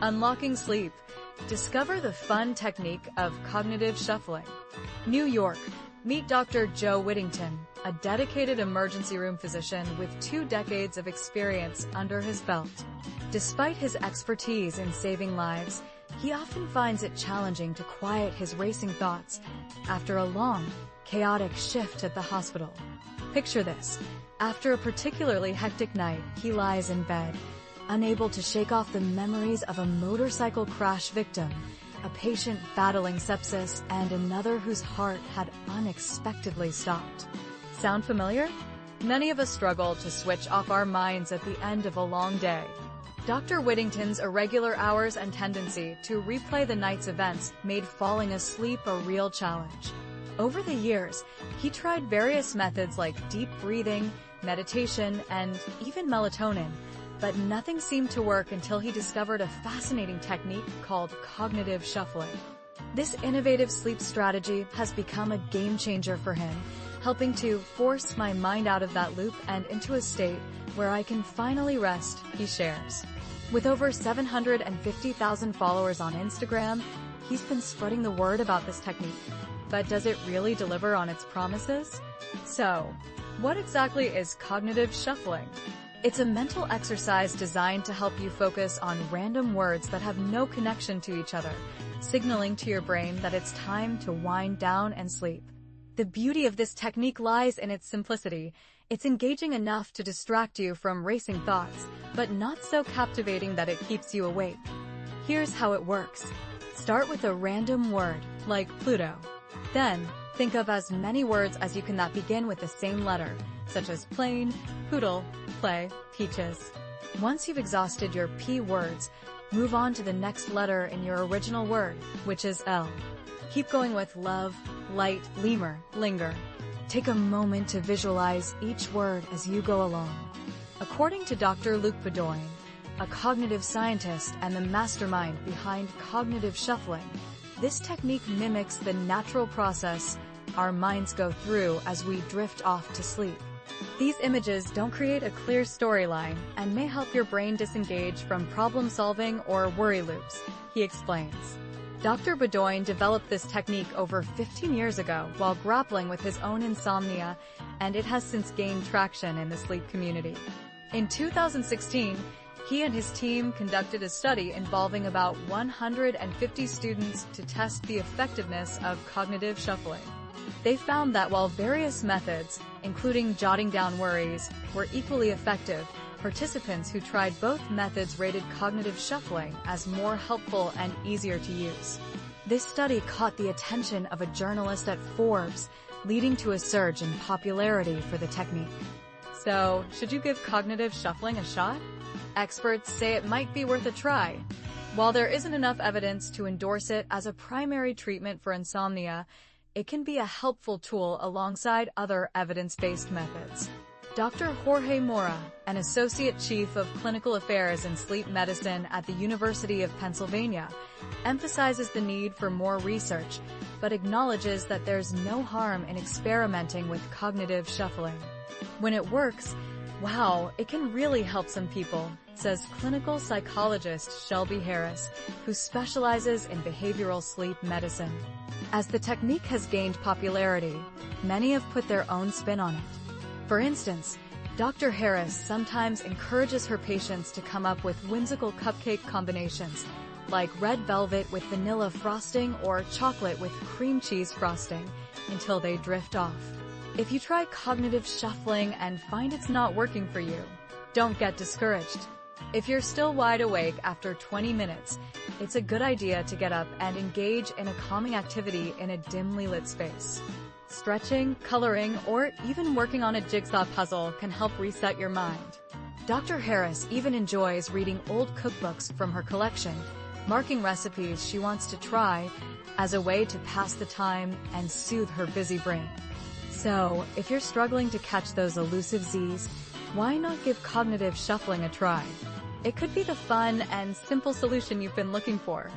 Unlocking sleep. Discover the fun technique of cognitive shuffling. New York. Meet Dr. Joe Whittington, a dedicated emergency room physician with 2 decades of experience under his belt. Despite his expertise in saving lives, he often finds it challenging to quiet his racing thoughts after a long, chaotic shift at the hospital. Picture this. After a particularly hectic night, he lies in bed, unable to shake off the memories of a motorcycle crash victim, a patient battling sepsis, and another whose heart had unexpectedly stopped. Sound familiar? Many of us struggle to switch off our minds at the end of a long day. Dr. Whittington's irregular hours and tendency to replay the night's events made falling asleep a real challenge. Over the years, he tried various methods like deep breathing, meditation, and even melatonin, but nothing seemed to work until he discovered a fascinating technique called cognitive shuffling. This innovative sleep strategy has become a game changer for him, helping to force my mind out of that loop and into a state where I can finally rest, he shares. With over 750,000 followers on Instagram, he's been spreading the word about this technique. But does it really deliver on its promises? So, what exactly is cognitive shuffling? It's a mental exercise designed to help you focus on random words that have no connection to each other, signaling to your brain that it's time to wind down and sleep. The beauty of this technique lies in its simplicity. It's engaging enough to distract you from racing thoughts, but not so captivating that it keeps you awake. Here's how it works. Start with a random word, like Pluto. Then, think of as many words as you can that begin with the same letter, such as plane, poodle, play, peaches. Once you've exhausted your P words, move on to the next letter in your original word, which is L. Keep going with love, light, lemur, linger. Take a moment to visualize each word as you go along. According to Dr. Luc Bedoin, a cognitive scientist and the mastermind behind cognitive shuffling, this technique mimics the natural process our minds go through as we drift off to sleep. These images don't create a clear storyline and may help your brain disengage from problem-solving or worry loops, he explains. Dr. Bedoin developed this technique over 15 years ago while grappling with his own insomnia, and it has since gained traction in the sleep community. In 2016, he and his team conducted a study involving about 150 students to test the effectiveness of cognitive shuffling. They found that while various methods, including jotting down worries, were equally effective, participants who tried both methods rated cognitive shuffling as more helpful and easier to use. This study caught the attention of a journalist at Forbes, leading to a surge in popularity for the technique. So, should you give cognitive shuffling a shot? Experts say it might be worth a try. While there isn't enough evidence to endorse it as a primary treatment for insomnia, it can be a helpful tool alongside other evidence-based methods. Dr. Jorge Mora, an Associate Chief of Clinical Affairs in Sleep Medicine at the University of Pennsylvania, emphasizes the need for more research, but acknowledges that there's no harm in experimenting with cognitive shuffling. When it works, wow, it can really help some people, says clinical psychologist Shelby Harris, who specializes in behavioral sleep medicine. As the technique has gained popularity, many have put their own spin on it. For instance, Dr. Harris sometimes encourages her patients to come up with whimsical cupcake combinations, like red velvet with vanilla frosting or chocolate with cream cheese frosting, until they drift off. If you try cognitive shuffling and find it's not working for you, don't get discouraged. If you're still wide awake after 20 minutes, it's a good idea to get up and engage in a calming activity in a dimly lit space. Stretching, coloring, or even working on a jigsaw puzzle can help reset your mind. Dr. Harris even enjoys reading old cookbooks from her collection, marking recipes she wants to try as a way to pass the time and soothe her busy brain. So, if you're struggling to catch those elusive Z's, why not give cognitive shuffling a try? It could be the fun and simple solution you've been looking for.